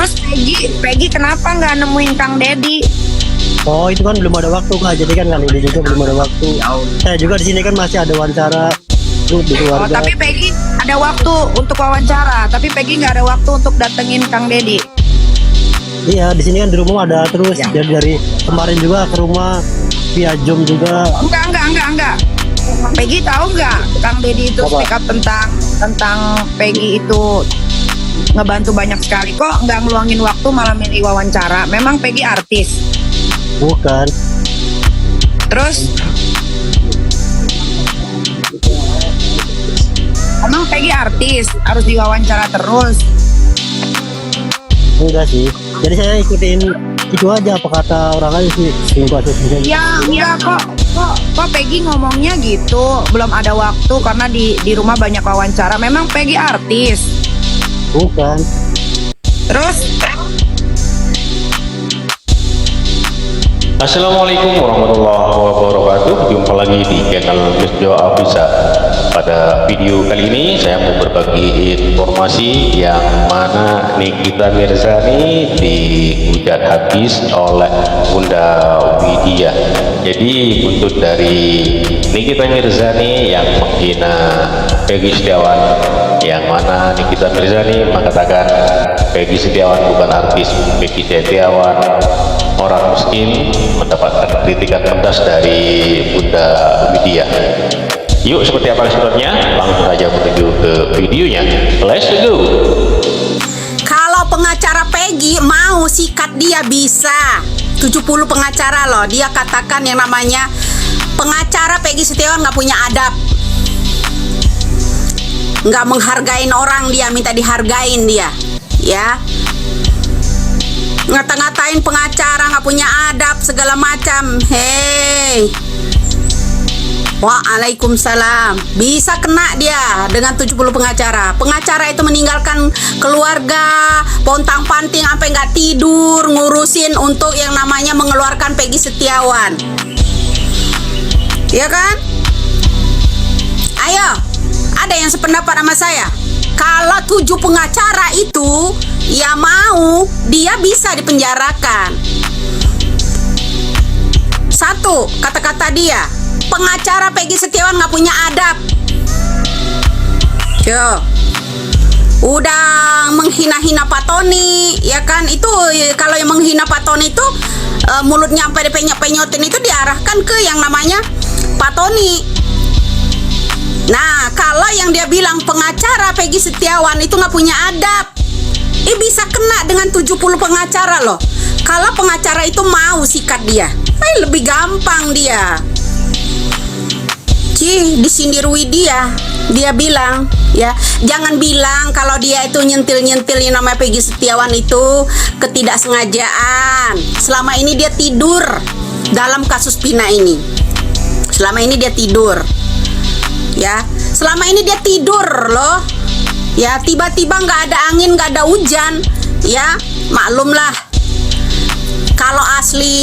Terus Peggy kenapa nggak nemuin Kang Dedi? Oh itu kan belum ada waktu Kak, jadi kan kali ini juga belum ada waktu. Saya juga di sini kan masih ada wawancara grup di Oh, keluarga. tapi Peggy ada waktu untuk wawancara, tapi Peggy nggak ada waktu untuk datengin Kang Dedi. Iya di sini kan di rumah ada terus. Ya. Jadi dari kemarin juga ke rumah via Zoom juga. Enggak. Peggy tahu nggak Kang Dedi itu Apa? speak up tentang Peggy itu ngebantu banyak sekali, kok nggak ngeluangin waktu malah milih wawancara. Memang Peggy artis. Bukan. Terus emang Peggy artis harus diwawancara terus. Enggak sih. Jadi saya ikutin itu aja apa kata orang aja sih. Ya enggak kok Peggy ngomongnya gitu, belum ada waktu karena di rumah banyak wawancara. Memang Peggy artis. Bukan. Terus Assalamualaikum warahmatullahi wabarakatuh. Jumpa lagi di channel Misjo Afisa. Pada video kali ini saya mau berbagi informasi yang mana Nikita Mirzani dihujat habis oleh Bunda Widya. Jadi buntut dari Nikita Mirzani yang menghina Peggy Setiawan, yang mana Nikita Mirzani mengatakan Peggy Setiawan bukan artis. Peggy Setiawan orang miskin, mendapatkan kritikan pedas dari Bunda Widya. Yuk seperti apa keseruannya? Langsung saja menuju ke videonya. Let's go. Kalau pengacara Peggy mau sikat dia bisa. 70 pengacara loh. Dia katakan yang namanya pengacara Peggy Setiawan nggak punya adab, nggak menghargain orang, dia minta dihargain dia, ya. Ngata-ngatain pengacara nggak punya adab segala macam. Hei, waalaikumsalam. Bisa kena dia dengan 70 pengacara. Pengacara itu meninggalkan keluarga, pontang-panting sampai nggak tidur ngurusin untuk yang namanya mengeluarkan Peggy Setiawan, ya kan? Ayo, ada yang sependapat sama saya? Kalau 7 pengacara itu ya mau, dia bisa dipenjarakan. Satu, kata-kata dia, pengacara Peggy Setiawan nggak punya adab. Yo, udah menghina-hina Pak Tony, ya kan? Itu kalau yang menghina Pak Tony itu mulutnya sampai dipenyot-penyotin itu diarahkan ke yang namanya Pak Tony. Nah, kalau yang dia bilang pengacara Peggy Setiawan itu nggak punya adab, bisa kena dengan 70 pengacara loh. Kalau pengacara itu mau sikat dia, lebih gampang dia. Disindir Widya, dia bilang, ya, jangan bilang kalau dia itu nyentil-nyentil yang namanya Peggy Setiawan itu ketidaksengajaan. Selama ini dia tidur dalam kasus Pina ini. Selama ini dia tidur. Ya, selama ini dia tidur loh. Ya, tiba-tiba nggak ada angin, nggak ada hujan. Ya, maklumlah. Kalau asli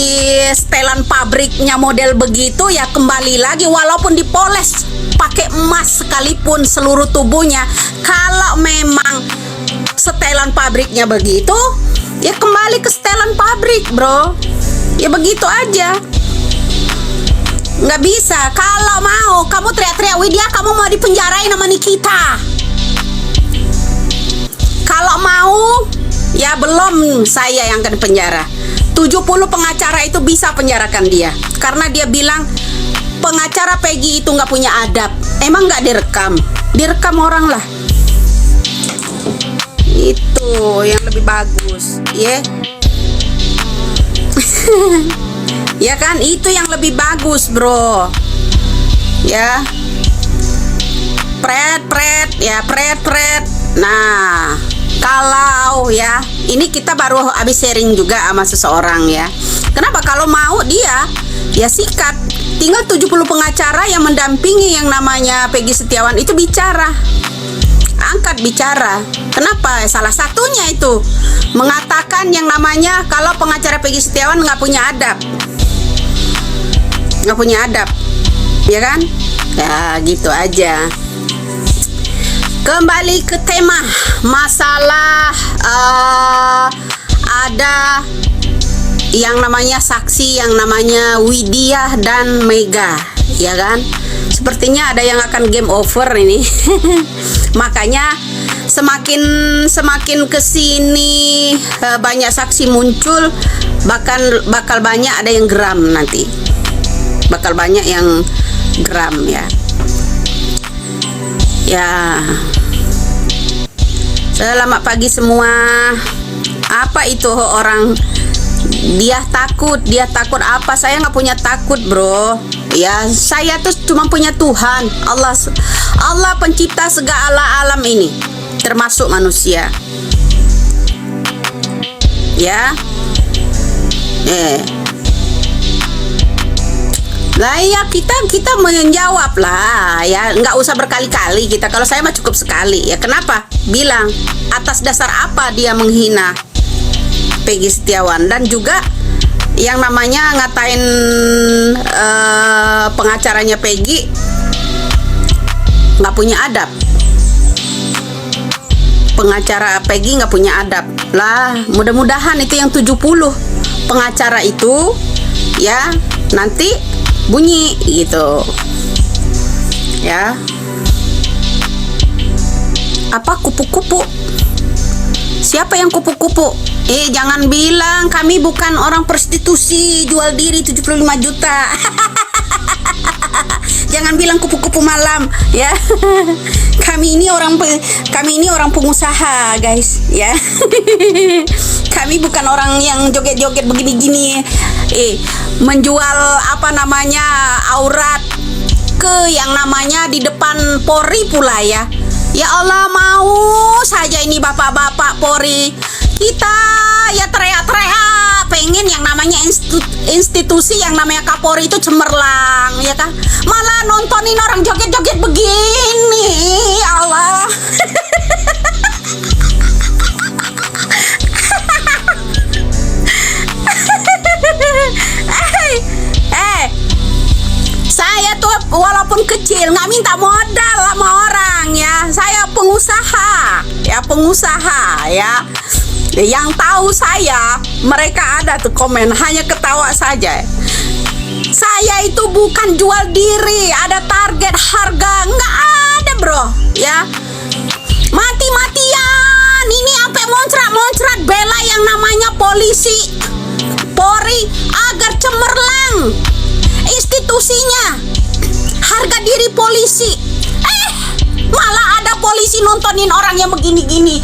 setelan pabriknya model begitu ya kembali lagi, walaupun dipoles pakai emas sekalipun seluruh tubuhnya. Kalau memang setelan pabriknya begitu, ya kembali ke setelan pabrik, bro. Ya begitu aja. Nggak bisa. Kalau mau kamu teriak-teriak, Widya kamu mau dipenjarain sama Nikita. Kalau mau, ya belum saya yang akan penjara. 70 pengacara itu bisa penjarakan dia, karena dia bilang pengacara Peggy itu nggak punya adab. Emang nggak direkam? Direkam orang lah. Itu yang lebih bagus, ya. Ya kan, itu yang lebih bagus, bro. Ya, pret, ya pret. Nah, kalau ya, ini kita baru habis sharing juga sama seseorang ya. Kenapa kalau mau dia ya sikat. Tinggal 70 pengacara yang mendampingi yang namanya Peggy Setiawan itu bicara. Angkat bicara. Kenapa? Salah satunya itu mengatakan yang namanya kalau pengacara Peggy Setiawan nggak punya adab. Nggak punya adab, ya kan? Ya gitu aja. Kembali ke tema masalah yang namanya saksi, yang namanya Widya dan Mega, ya kan? Sepertinya ada yang akan game over ini. Makanya semakin kesini banyak saksi muncul, bakal banyak ada yang geram nanti, bakal banyak yang geram ya. Selamat pagi semua. Apa itu orang dia takut apa? Saya nggak punya takut, bro. Ya, saya tuh cuma punya Tuhan, Allah pencipta segala alam ini, termasuk manusia. Ya. Lah ya, kita menjawab lah ya, nggak usah berkali-kali kita. Kalau saya mah cukup sekali ya. Kenapa? Bilang atas dasar apa dia menghina Peggy Setiawan, dan juga yang namanya ngatain pengacaranya Peggy nggak punya adab. Pengacara Peggy nggak punya adab lah. Mudah-mudahan itu yang 70 pengacara itu ya nanti bunyi gitu ya. Apa kupu-kupu? Siapa yang kupu-kupu? Jangan bilang kami bukan orang prostitusi jual diri 75 juta. Jangan bilang kupu-kupu malam ya. Kami ini orang pengusaha, guys ya. Kami bukan orang yang joget-joget begini-gini. Menjual apa namanya aurat ke yang namanya di depan Polri pula ya. Ya Allah, mau saja ini bapak-bapak Polri kita ya teriak-teriak pengen yang namanya institusi yang namanya Kapolri itu cemerlang ya kan, malah nontonin orang joget-joget begini. Ya Allah. Saya tuh walaupun kecil nggak minta modal sama orang ya. Saya pengusaha ya. Yang tahu saya, mereka ada tuh komen hanya ketawa saja. Saya itu bukan jual diri, ada target harga, nggak ada bro ya. Mati-matian ini sampai moncrat-moncrat bela yang namanya polisi Polri agar cemerlang institusinya, harga diri polisi. Malah ada polisi nontonin orang yang begini-gini.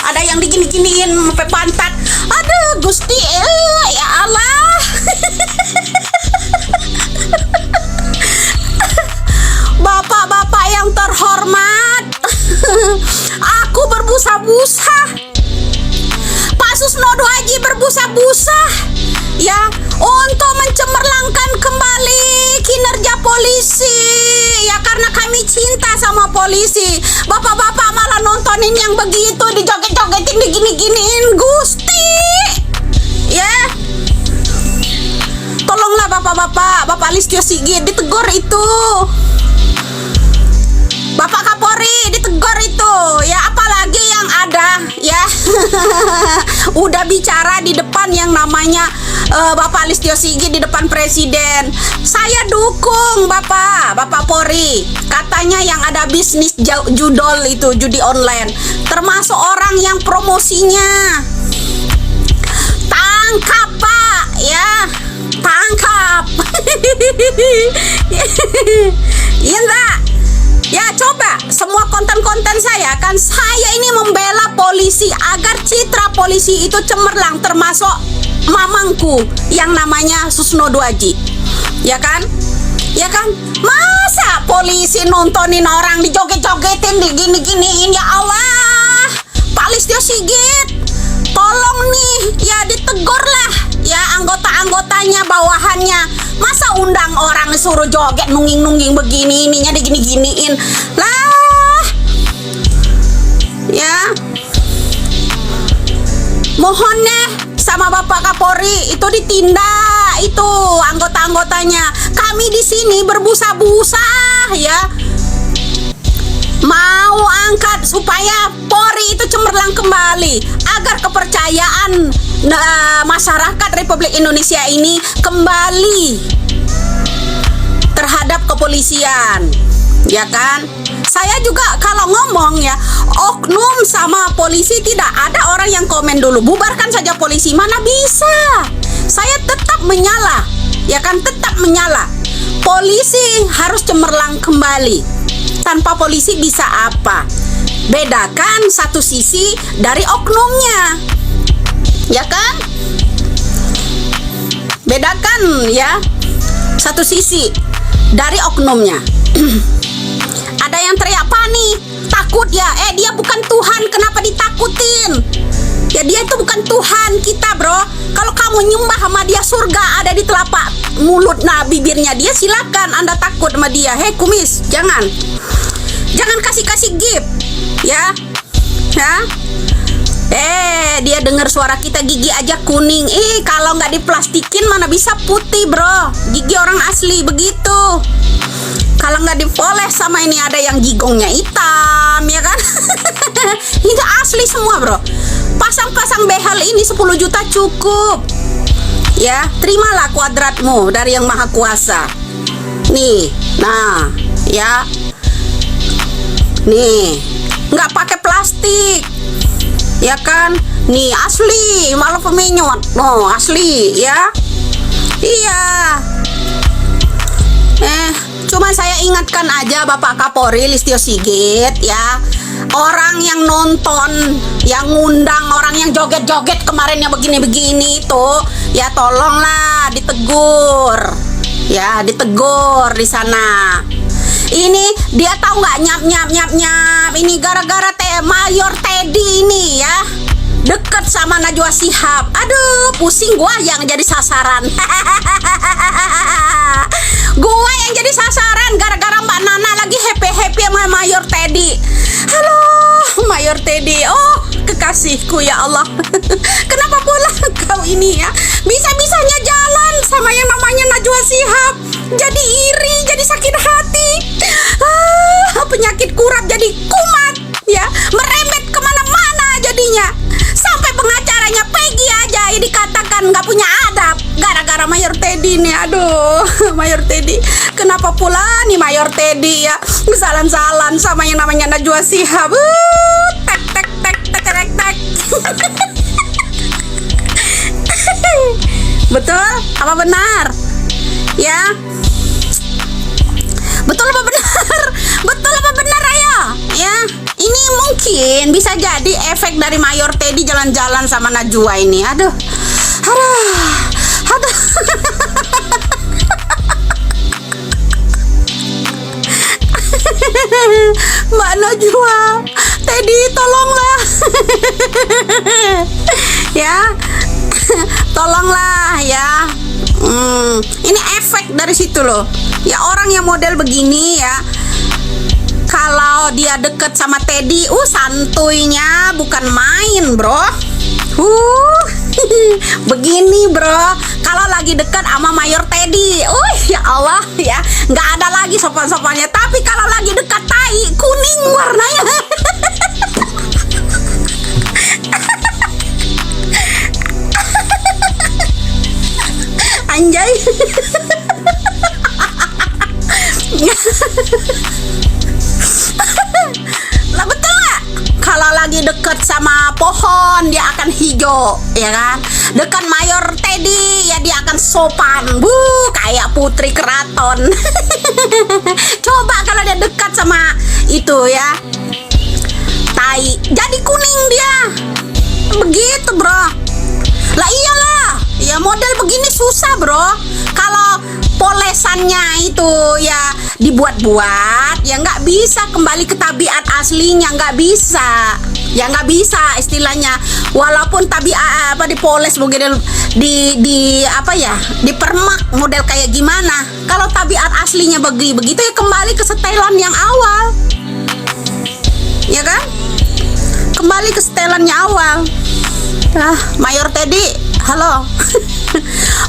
Ada yang digini-giniin sampai pantat. Aduh Gusti, ya Allah. Bapak-bapak yang terhormat, aku berbusa-busa, Pak Susnodo Haji berbusa-busa ya untuk mencemerlangkan kembali kinerja polisi ya, karena kami cinta sama polisi. Bapak-bapak malah nontonin yang begitu, dijoget-jogetin, digini-giniin. Gusti ya, tolonglah bapak-bapak, Bapak Listio Sigit ditegur itu, Bapak Kapolri ditegur itu ya. Apalagi yang ada ya. Udah bicara di depan yang namanya Bapak Listio Sigit di depan presiden. Saya dukung Bapak Polri. Katanya yang ada bisnis judol itu, judi online, termasuk orang yang promosinya. Tangkap Pak ya, tangkap. Iya enggak? Ya coba semua konten-konten saya kan, saya ini membela polisi agar citra polisi itu cemerlang, termasuk mamangku yang namanya Susnodo Haji. Ya kan? Ya kan? Masa polisi nontonin orang dijoget-jogetin, digini-giniin? Ya Allah, Pak Listio Sigit, tolong nih ya ditegur lah ya anggota-anggotanya, bawahannya. Masa undang orang suruh joget nungging-nungging begini, ininya digini-giniin lah ya. Mohon deh sama Bapak Kapolri itu ditindak itu anggota-anggotanya. Kami di sini berbusa-busa ya, mau angkat supaya Polri itu cemerlang kembali, agar kepercayaan masyarakat Republik Indonesia ini kembali terhadap kepolisian, ya kan? Saya juga kalau ngomong ya, oknum sama polisi tidak ada orang yang komen dulu, bubarkan saja polisi, mana bisa. Saya tetap menyala, ya kan, tetap menyala. Polisi harus cemerlang kembali. Tanpa polisi bisa apa? Bedakan satu sisi dari oknumnya, ya kan? Bedakan ya satu sisi dari oknumnya. Ada yang teriak panik, takut ya. Dia bukan Tuhan, kenapa ditakutin? Ya dia itu bukan Tuhan kita, bro. Kalau kamu nyembah sama dia, surga ada di telapak mulut, nah bibirnya dia, silakan Anda takut sama dia. Hei kumis, jangan kasih gift, ya. Dia dengar suara kita, gigi aja kuning. Kalau nggak diplastikin mana bisa putih, bro. Gigi orang asli begitu. Kalau nggak dipoles sama ini, ada yang gigongnya hitam, ya kan? Ini asli semua, bro. Pasang-pasang behel ini 10 juta cukup. Ya, terimalah kuadratmu dari Yang Maha Kuasa. Nih, nah, ya. Nih, nggak pakai plastik, ya kan? Nih asli, malah pemenyot. No, asli, ya. Iya. Cuma saya ingatkan aja Bapak Kapolri Listio Sigit, ya. Orang yang nonton, yang ngundang orang yang joget-joget kemarin yang begini-begini tuh, ya tolonglah ditegur. Ya, ditegur di sana. Ini dia tahu nggak, nyap. Ini gara-gara Mayor Teddy ini ya, deket sama Najwa Shihab. Aduh, pusing gua yang jadi sasaran. Gua yang jadi sasaran gara-gara Mbak Nana lagi happy sama Mayor Teddy. Halo, Mayor Teddy. Oh, kekasihku ya Allah. Kenapa pula kau ini ya bisa-bisanya jalan sama yang namanya Najwa Shihab? Jadi iri, jadi sakit hati. Penyakit kurap jadi kumat, ya, merembet kemana-mana jadinya. Sampai pengacaranya Peggy aja ya dikatakan nggak punya adab gara-gara Mayor Teddy nih. Aduh, Mayor Teddy, kenapa pula nih Mayor Teddy ya salan-salan sama yang namanya Najwa Shihab? Tek. Betul apa benar? Ya, betul apa benar? Betul apa benar, ayo? Ya, ini mungkin bisa jadi efek dari Mayor Teddy jalan-jalan sama Najwa ini. Aduh. Mbak Najwa, Teddy tolonglah. Ya, tolonglah ya. Ini efek dari situ loh. Ya, orang yang model begini ya, kalau dia deket sama Teddy, santuinya bukan main, bro. Begini, bro. Kalau lagi dekat sama Mayor Teddy, ya Allah ya, nggak ada lagi sopan-sopannya. Tapi kalau lagi dekat tai, kuning warnanya. Anjay. Lah betul nggak? Kalau lagi deket sama pohon dia akan hijau, ya kan? Dekat Mayor Teddy ya dia akan sopan, kayak putri keraton. Coba kalau dia dekat sama itu ya, tai, jadi kuning dia. Begitu, bro. Lah iyalah, ya model begini susah, bro. Kalau polesannya itu ya dibuat-buat, ya nggak bisa kembali ke tabiat aslinya, nggak bisa. Ya nggak bisa istilahnya. Walaupun tabiat dipoles mungkin di apa ya, dipermak model kayak gimana. Kalau tabiat aslinya begitu ya kembali ke setelan yang awal. Ya kan? Kembali ke setelannya awal. Mayor Teddy, halo.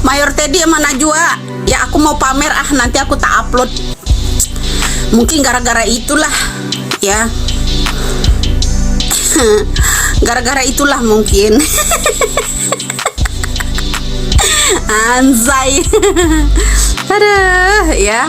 Mayor Teddy sama Najwa, ya aku mau pamer, nanti aku tak upload. Mungkin gara-gara itulah ya. Gara-gara itulah mungkin. Anjay. Aduh, ya.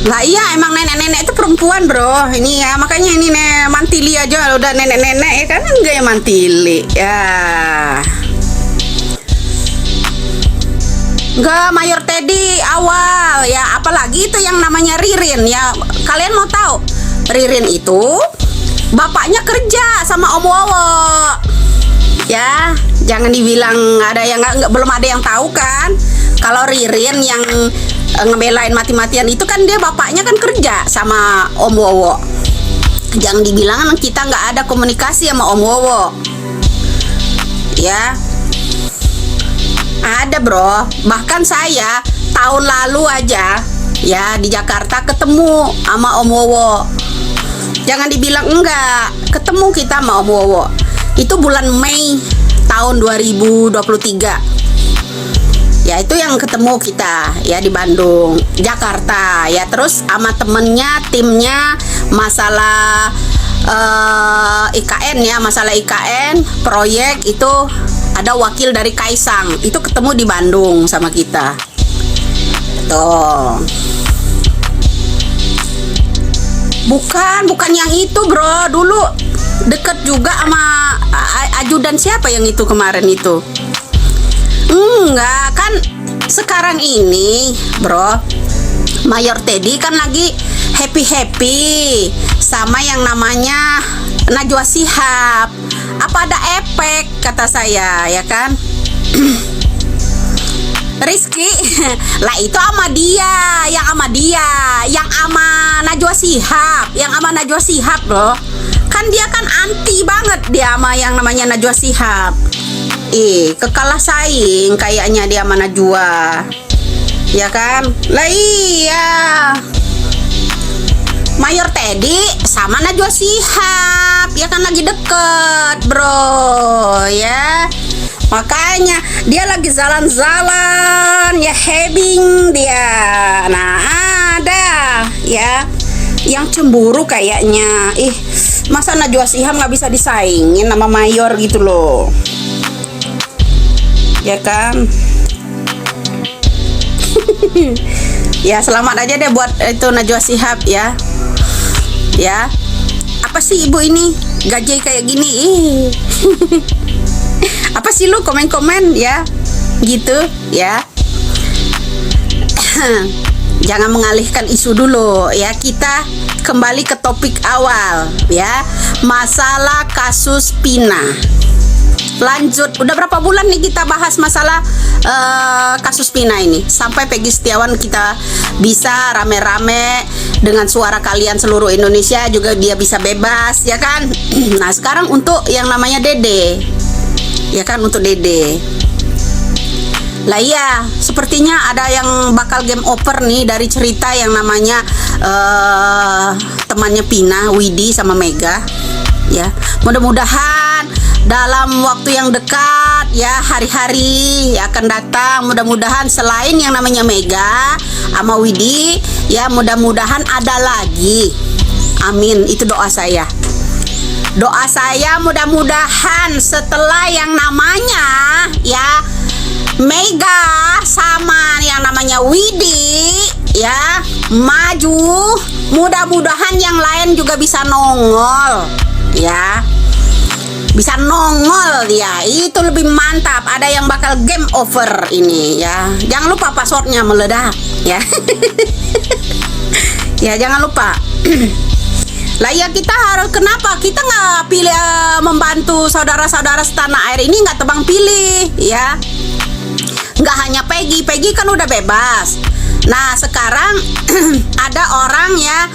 Lah iya, emang nenek-nenek itu perempuan, bro. Ini ya, makanya ini mantili aja udah nenek-nenek ya kan, enggak ya mantili. Ya. Enggak, Mayor Teddy awal ya, apalagi itu yang namanya Ririn ya. Kalian mau tahu? Ririn itu bapaknya kerja sama Om Wowo. Ya, jangan dibilang ada yang belum ada yang tahu kan. Kalau Ririn yang ngebelain mati-matian itu kan dia bapaknya kan kerja sama Om Wowo. Jangan dibilang kita nggak ada komunikasi sama Om Wowo. Ya, ada bro. Bahkan saya tahun lalu aja ya di Jakarta ketemu sama Om Wowo. Jangan dibilang enggak, ketemu kita sama Om Wowo. Itu bulan Mei tahun 2023. Ya itu yang ketemu kita ya di Bandung, Jakarta ya. Terus sama temennya, timnya masalah IKN ya, masalah IKN proyek itu ada wakil dari Kaisang, itu ketemu di Bandung sama kita. Tuh. Bukan yang itu bro, dulu deket juga sama ajudan siapa yang itu kemarin itu. Enggak, kan sekarang ini bro, Mayor Teddy kan lagi happy-happy sama yang namanya Najwa Shihab. Apa ada efek kata saya ya kan? Rizky lah itu sama dia, yang sama Najwa Shihab loh. Kan dia kan anti banget dia sama yang namanya Najwa Shihab. Kekalah saing kayaknya dia sama Najwa. Ya kan? Lah iya. Mayor Teddy sama Najwa Shihab ya kan lagi deket bro ya. Makanya dia lagi jalan-jalan ya, hebing dia. Nah ada ya yang cemburu kayaknya. Masa Najwa Shihab nggak bisa disaingin sama Mayor gitu loh. Ya kan? Ya selamat aja deh buat itu Najwa Shihab ya. Ya. Apa sih ibu ini gaji kayak gini? Apa sih lu komen-komen ya? Gitu ya. Jangan mengalihkan isu dulu ya. Kita kembali ke topik awal ya. Masalah kasus Pina. Lanjut, udah berapa bulan nih kita bahas masalah kasus Pina ini. Sampai Peggy Setiawan kita bisa rame-rame dengan suara kalian seluruh Indonesia juga dia bisa bebas ya kan. Nah sekarang untuk yang namanya Dede ya kan, untuk Dede. Lah iya, sepertinya ada yang bakal game over nih dari cerita yang namanya temannya Pina, Widi sama Mega ya. Mudah-mudahan dalam waktu yang dekat ya, hari-hari ya akan datang, mudah-mudahan selain yang namanya Mega sama Widi ya, mudah-mudahan ada lagi. Amin, itu doa saya. Doa saya mudah-mudahan setelah yang namanya ya Mega sama yang namanya Widi ya maju, mudah-mudahan yang lain juga bisa nongol ya. Bisa nongol dia, itu lebih mantap. Ada yang bakal game over ini ya. Jangan lupa passwordnya meledak ya. Ya jangan lupa. Lah ya kita harus, kenapa kita nggak pilih membantu saudara-saudara setanah air ini, nggak tebang pilih ya. Nggak hanya Peggy kan udah bebas. Nah sekarang ada orang ya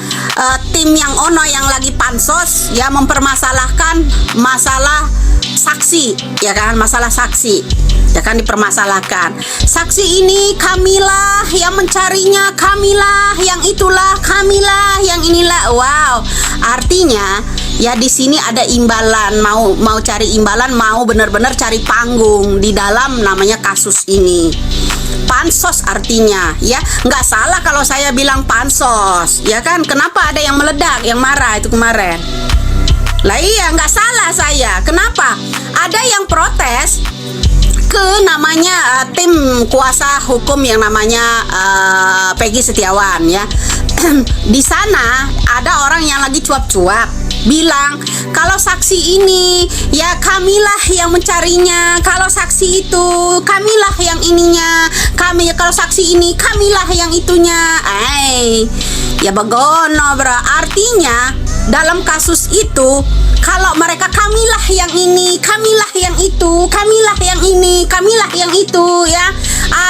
tim yang Ono yang lagi pansos ya mempermasalahkan masalah saksi ya kan, masalah saksi ya kan dipermasalahkan. Saksi ini Kamilah yang mencarinya, Kamilah yang itulah, Kamilah yang inilah. Wow, artinya ya di sini ada imbalan, mau cari imbalan, mau benar-benar cari panggung di dalam namanya kasus ini. Pansos artinya ya, nggak salah kalau saya bilang pansos ya kan. Kenapa ada yang meledak, yang marah itu kemarin Lah iya, nggak salah saya. Kenapa? Ada yang protes ke namanya tim kuasa hukum yang namanya Peggy Setiawan ya. Di sana ada orang yang lagi cuap-cuap bilang kalau saksi ini ya kamilah yang mencarinya, kalau saksi itu kamilah yang ininya, kami kalau saksi ini kamilah yang itunya. Ya begono bro, artinya dalam kasus itu kalau mereka kamilah yang ini, kamilah yang itu, kamilah yang ini, kamilah yang itu ya,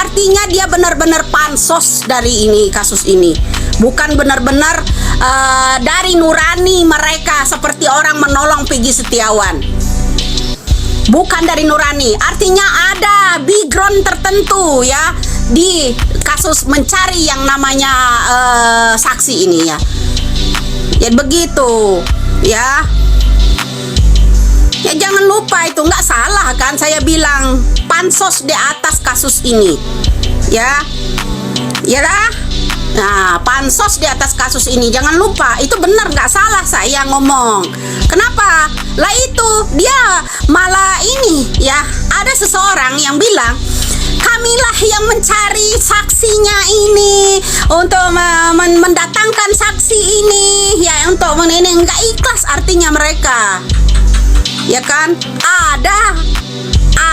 artinya dia benar-benar pansos dari ini kasus ini, bukan benar-benar dari nurani mereka seperti orang menolong Peggy Setiawan. Bukan dari nurani, artinya ada background tertentu ya di kasus mencari yang namanya saksi ini ya. Ya begitu ya. Ya jangan lupa itu nggak salah kan saya bilang pansos di atas kasus ini ya. Ya dah. Nah, pansos di atas kasus ini jangan lupa, itu benar, nggak salah saya ngomong. Kenapa? Lah itu dia malah ini ya, ada seseorang yang bilang kamilah yang mencari saksinya ini untuk mendatangkan saksi ini ya, untuk ini nggak ikhlas artinya mereka ya kan.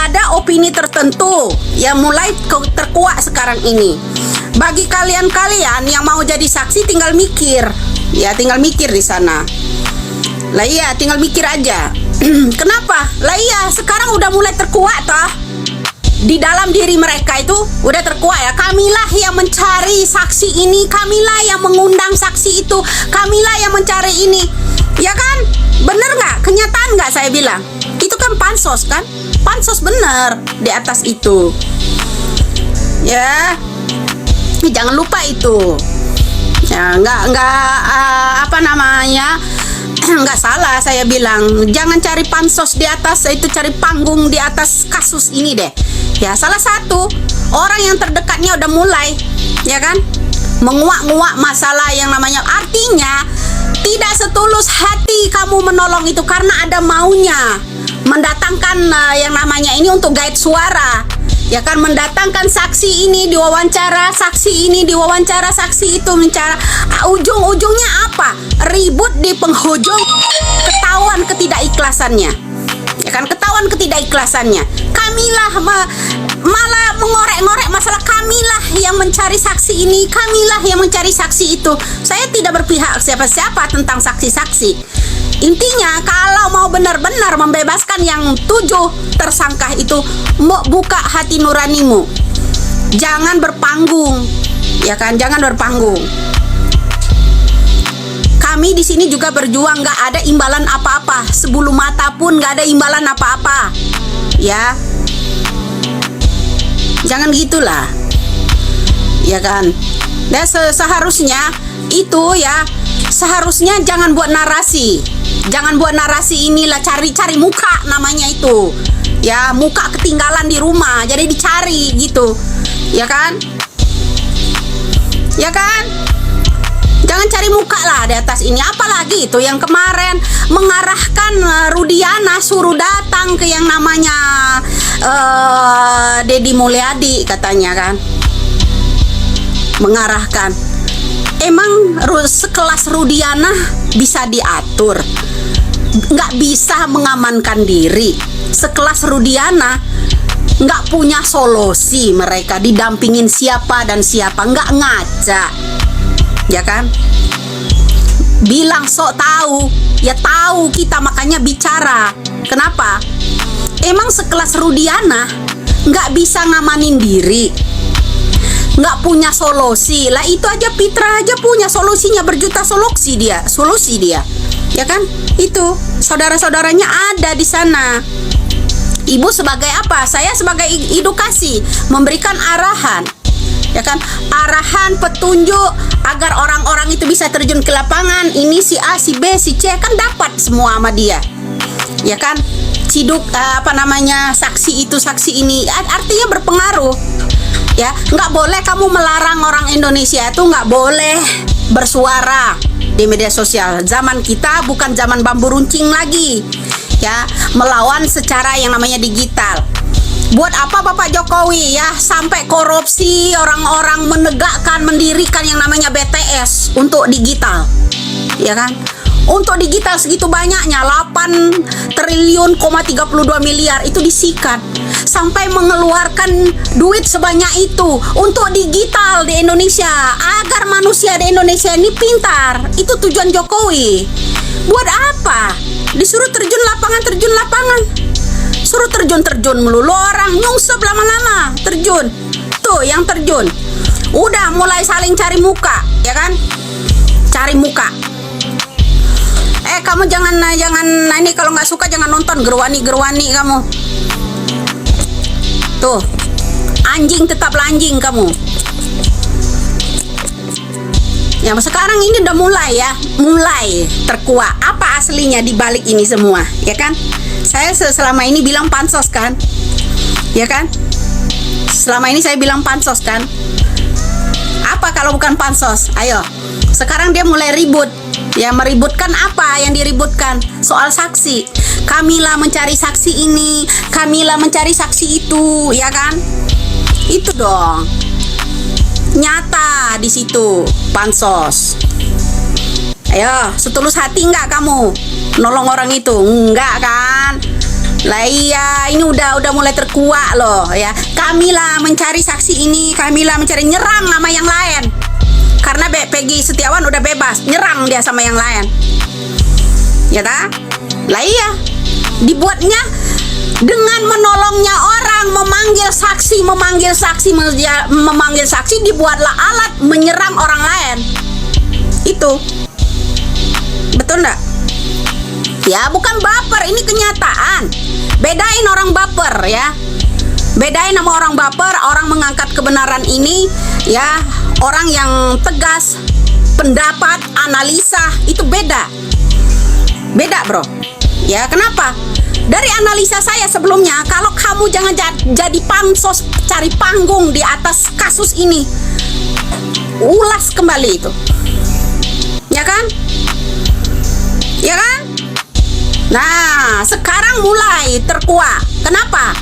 Ada opini tertentu yang mulai terkuak sekarang ini. Bagi kalian-kalian yang mau jadi saksi tinggal mikir ya, tinggal mikir di sana. Lah iya, tinggal mikir aja. Kenapa? Lah iya, sekarang udah mulai terkuak toh. Di dalam diri mereka itu udah terkuak ya, kamilah yang mencari saksi ini, kamilah yang mengundang saksi itu, kamilah yang mencari ini. Ya kan? Bener nggak? Kenyataan nggak saya bilang? Itu kan pansos kan? Pansos bener di atas itu. Ya. Jangan lupa itu. Ya, apa namanya? Nggak salah saya bilang. Jangan cari pansos di atas, itu cari panggung di atas kasus ini deh. Ya, salah satu orang yang terdekatnya udah mulai, ya kan? Menguak-nguak masalah yang namanya, artinya tidak setulus hati kamu menolong itu karena ada maunya mendatangkan yang namanya ini untuk guide suara. Ya kan, mendatangkan saksi ini diwawancara, saksi ini diwawancara, saksi itu mencara. Ujung-ujungnya apa? Ribut di penghujung, ketahuan ketidakikhlasannya. Ya kan, ketahuan ketidakikhlasannya. Kamilah malah mengorek-ngorek masalah kamilah yang mencari saksi ini, kamilah yang mencari saksi itu. Saya tidak berpihak siapa-siapa tentang saksi-saksi. Intinya kalau mau benar-benar membebaskan yang 7 tersangka itu, buka hati nuranimu. Jangan berpanggung. Ya kan, jangan berpanggung. Kami di sini juga berjuang, nggak ada imbalan apa-apa. Sebulu mata pun nggak ada imbalan apa-apa. Ya. Jangan gitulah. Ya kan. Dan seharusnya itu ya, seharusnya jangan buat narasi. Jangan buat narasi inilah cari-cari muka namanya itu. Ya, muka ketinggalan di rumah, jadi dicari gitu. Ya kan? Ya kan? Jangan cari muka lah di atas ini. Apalagi itu yang kemarin mengarahkan Rudiana suruh datang ke yang namanya Deddy Mulyadi katanya kan. Mengarahkan. Emang sekelas Rudiana bisa diatur? Nggak bisa mengamankan diri. Sekelas Rudiana nggak punya solusi, mereka didampingin siapa dan siapa, nggak ngaca. Ya kan? Bilang sok tahu, ya tahu kita makanya bicara. Kenapa? Emang sekelas Rudiana nggak bisa ngamanin diri, nggak punya solusi. Lah itu aja Pitra aja punya solusinya, berjuta solusi dia. Ya kan? Itu saudara-saudaranya ada di sana. Ibu sebagai apa? Saya sebagai edukasi, memberikan arahan. Ya kan? Arahan, petunjuk agar orang-orang itu bisa terjun ke lapangan. Ini si A, si B, si C kan dapat semua sama dia. Ya kan? Ciduk saksi itu, saksi ini artinya berpengaruh. Ya, nggak boleh kamu melarang orang Indonesia itu nggak boleh bersuara. di media sosial. Zaman kita bukan zaman bambu runcing lagi, ya, melawan secara yang namanya digital. Buat apa Bapak Jokowi ya sampai korupsi orang-orang menegakkan, mendirikan yang namanya BTS untuk digital, ya kan? Untuk digital segitu banyaknya 8 triliun, 32 miliar itu disikat, sampai mengeluarkan duit sebanyak itu untuk digital di Indonesia agar manusia di Indonesia ini pintar. Itu tujuan Jokowi. Buat apa? Disuruh terjun lapangan, suruh terjun melulu, orang nyungsep lama-lama terjun. Tuh yang terjun udah mulai saling cari muka, ya kan? Cari muka. Kamu jangan ini, kalau nggak suka jangan nonton, gerwani kamu. Tuh, anjing tetap anjing kamu. Ya, sekarang ini udah mulai terkuak apa aslinya di balik ini semua, ya kan? Saya selama ini bilang pansos kan, ya kan? Selama ini saya bilang pansos kan. Apa kalau bukan pansos? Ayo, sekarang dia mulai ribut. Ya, meributkan apa yang diributkan? Soal saksi. Kamila mencari saksi ini, Kamila mencari saksi itu, ya kan? Itu dong. Nyata di situ pansos. Ayo, setulus hati nggak kamu nolong orang itu? Enggak kan? Lah iya, ini udah mulai terkuak loh ya. Kamila mencari saksi ini, Kamila mencari, nyerang sama yang lain. Karena Peggy Setiawan udah bebas, nyerang dia sama yang lain. Ya tak? Lah iya, dibuatnya dengan menolongnya orang, memanggil saksi, dibuatlah alat menyerang orang lain. Itu betul enggak? Ya, bukan baper, ini kenyataan. Bedain orang baper ya. Bedain sama orang baper, orang mengangkat kebenaran ini ya, orang yang tegas, pendapat, analisa, itu beda. Beda, bro. Ya, kenapa? Dari analisa saya sebelumnya, kalau kamu jangan jadi pansos, cari panggung di atas kasus ini, ulas kembali itu. Ya kan? Ya kan? Nah, sekarang mulai terkuak. Kenapa?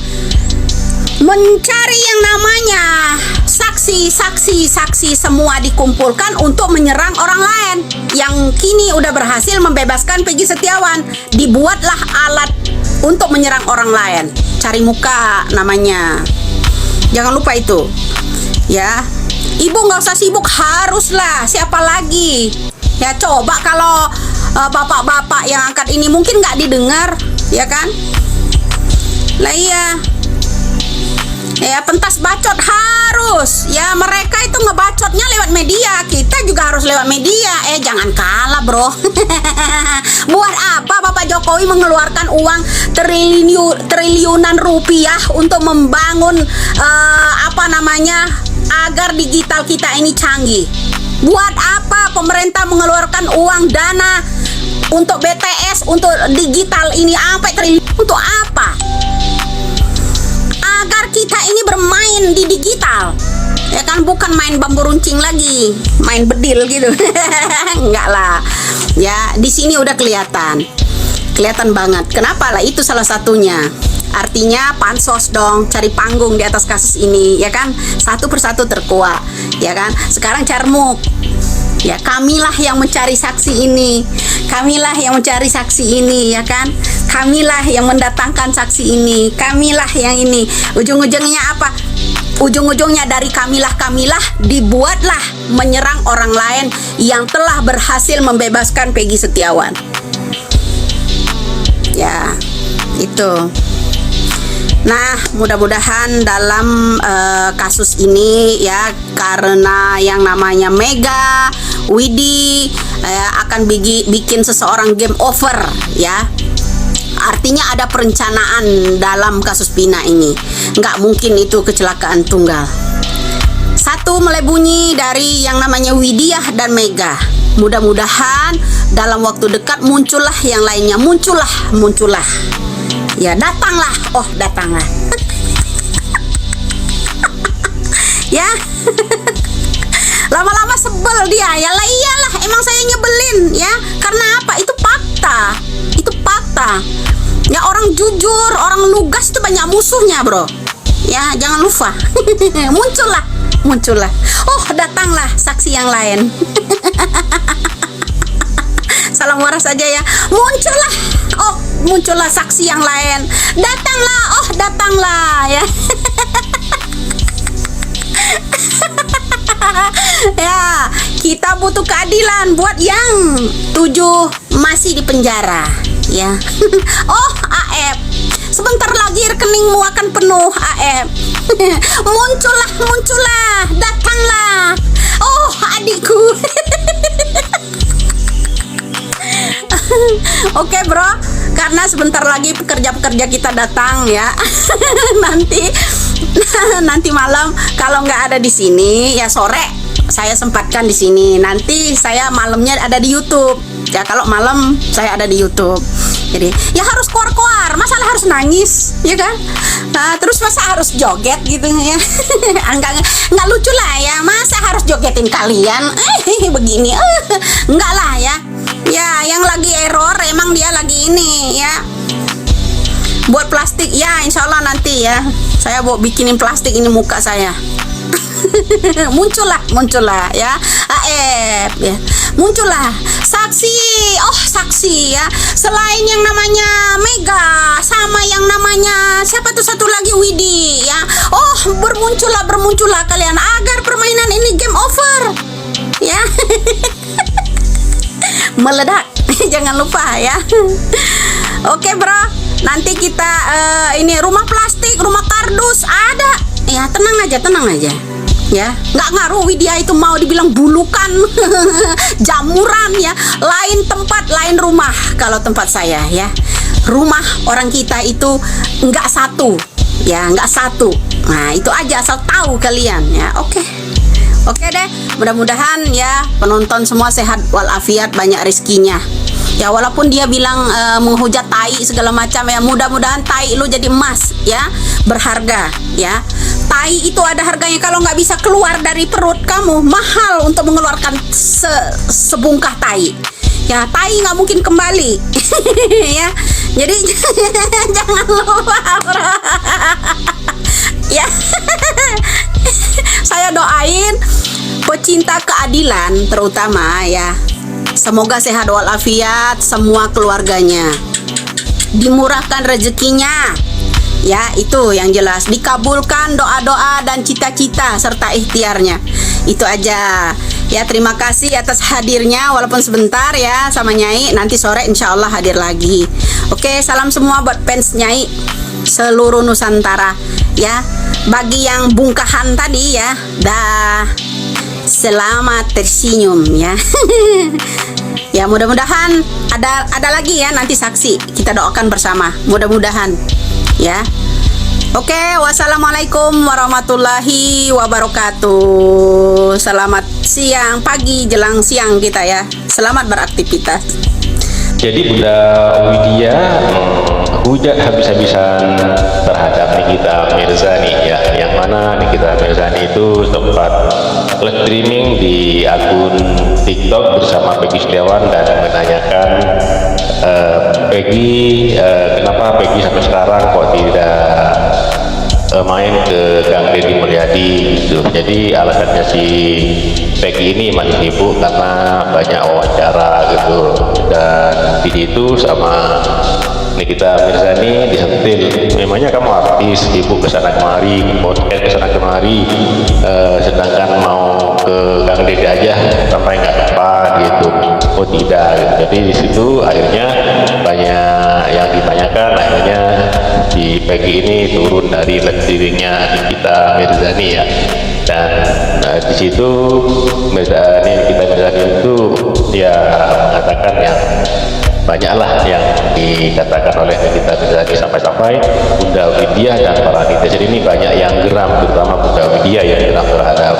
Mencari yang namanya saksi semua dikumpulkan untuk menyerang orang lain yang kini udah berhasil membebaskan Peggy Setiawan. Dibuatlah alat untuk menyerang orang lain. Cari muka namanya. Jangan lupa itu. Ya, Ibu nggak usah sibuk, haruslah. Siapa lagi? Ya, coba kalau bapak-bapak yang angkat ini mungkin nggak didengar, ya kan? Lah iya. Ya, pentas bacot harus. Ya, mereka itu ngebacotnya lewat media, kita juga harus lewat media. Jangan kalah, bro. Buat apa Bapak Jokowi mengeluarkan uang triliunan rupiah untuk membangun agar digital kita ini canggih? Buat apa pemerintah mengeluarkan uang dana untuk BTS, untuk digital ini sampai triliun? Untuk apa? Agar kita ini bermain di digital, ya kan, bukan main bambu runcing lagi, main bedil gitu. Enggak lah. Ya, di sini udah kelihatan banget. Kenapa lah? Itu salah satunya. Artinya pansos dong, cari panggung di atas kasus ini, ya kan? Satu persatu terkuak, ya kan? Sekarang Carmuk, ya, kamilah yang mencari saksi ini, kamilah yang mencari saksi ini, ya kan? Kamilah yang mendatangkan saksi ini, kamilah yang ini. Ujung-ujungnya apa? Ujung-ujungnya dari kamilah dibuatlah menyerang orang lain yang telah berhasil membebaskan Peggy Setiawan. Ya, itu. Nah, mudah-mudahan dalam kasus ini ya, karena yang namanya Mega, Widi akan bikin seseorang game over ya. Artinya ada perencanaan dalam kasus Pina ini. Nggak mungkin itu kecelakaan tunggal. Satu mulai bunyi dari yang namanya Widiah dan Mega. Mudah-mudahan dalam waktu dekat muncullah yang lainnya, muncullah. Ya, datanglah. Oh, datanglah. Ya. Lama-lama sebel dia. Ya lah, iyalah, emang saya nyebelin ya. Karena apa? Itu fakta. Itu fakta. Ya, orang jujur, orang lugas itu banyak musuhnya, bro. Ya, jangan lupa. Muncullah. Oh, datanglah saksi yang lain. Salam waras saja ya. Muncullah saksi yang lain. Datanglah ya. Ya, kita butuh keadilan buat yang 7 masih di penjara ya. Oh, AF, sebentar lagi rekeningmu akan penuh, AF. Muncullah, datanglah. Oh, adikku. Oke, bro, karena sebentar lagi pekerja-pekerja kita datang ya. nanti malam kalau nggak ada di sini ya sore saya sempatkan di sini. Nanti saya malamnya ada di YouTube. Ya, kalau malam saya ada di YouTube. Jadi ya harus koar-koar, masalah harus nangis, ya kan? Nah, terus masa harus joget gitu ya? Enggak lucu lah ya, masa harus jogetin kalian? Begini, enggak lah ya. Ya, yang lagi error emang dia lagi ini ya. Buat plastik ya, insya Allah nanti ya. Saya mau bikinin plastik ini muka saya. muncullah ya, AF ya. Muncullah saksi ya. Selain yang namanya Mega sama yang namanya siapa tuh satu lagi, Widi ya. Oh, bermuncullah kalian agar permainan ini game over ya. Meledak. Jangan lupa ya. Oke, bro, nanti kita ini rumah plastik, rumah kardus ada ya. Tenang aja ya, nggak ngaruh Widya itu mau dibilang bulukan. Jamuran ya, lain tempat lain rumah. Kalau tempat saya ya, rumah orang kita itu nggak satu ya, nggak satu. Nah, itu aja, asal tahu kalian ya. Oke deh, mudah-mudahan ya penonton semua sehat walafiat, banyak rezekinya. Ya, walaupun dia bilang menghujat tai segala macam ya, mudah-mudahan tai lu jadi emas ya, berharga ya. Tai itu ada harganya, kalau nggak bisa keluar dari perut kamu, mahal untuk mengeluarkan sebungkah tai. Ya, tai nggak mungkin kembali. Ya, jadi jangan lupa, bro. Ya. Saya doain pecinta keadilan terutama ya, semoga sehat walafiat semua keluarganya, dimurahkan rezekinya ya, itu yang jelas, dikabulkan doa-doa dan cita-cita serta ikhtiarnya. Itu aja ya. Terima kasih atas hadirnya walaupun sebentar ya sama Nyai. Nanti sore insya Allah hadir lagi. Oke, salam semua buat fans Nyai seluruh Nusantara ya. Bagi yang bungkahan tadi ya, dah, selamat tersenyum ya. Ya, mudah-mudahan ada lagi ya nanti saksi, kita doakan bersama, mudah-mudahan ya. Oke, wassalamualaikum warahmatullahi wabarakatuh. Selamat siang, pagi, jelang siang kita ya. Selamat beraktivitas. Jadi Bunda Widya hujat habis-habisan terhadap Nikita Mirzani ya, yang mana Nikita Mirzani itu sempat live streaming di akun TikTok bersama Peggy Setiawan dan menanyakan Peggy, kenapa Peggy sampai sekarang kok tidak main ke Kang Deddy Mulyadi gitu. Jadi alasannya si Peggy ini masih sibuk karena banyak wawancara gitu, dan di situ sama Nikita Mirzani disentil, memangnya kamu artis sibuk kesana kemari, podcast kesana kemari, sedangkan mau ke Kang Deddy aja sampai nggak apa gitu. Oh tidak gitu. Jadi di situ akhirnya banyak yang ditanyakan, akhirnya si Peggy ini turun dari live-streamingnya Nikita Mirzani ya. Dan di situ Nikita Mirzani itu ya mengatakan yang banyaklah yang dikatakan oleh Nikita Mirzani, sampai-sampai Bunda Widya dan para netizen ini banyak yang geram, terutama Bunda Widya yang geram terhadap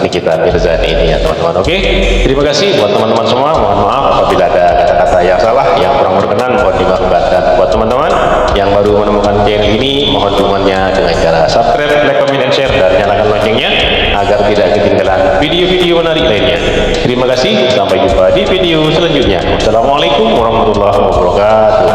Nikita Mirzani ini ya teman-teman. Oke, terima kasih buat teman-teman semua. Mohon maaf apabila ada kata-kata yang salah, yang kurang berkenan, mohon dimaafkan. Dan buat teman-teman yang baru menemukan channel ini, mohon dukungannya dengan cara subscribe, like, comment, dan share, dan nyalakan loncengnya agar tidak ketinggalan video-video menarik lainnya. Terima kasih, sampai jumpa di video selanjutnya. Wassalamualaikum warahmatullahi wabarakatuh.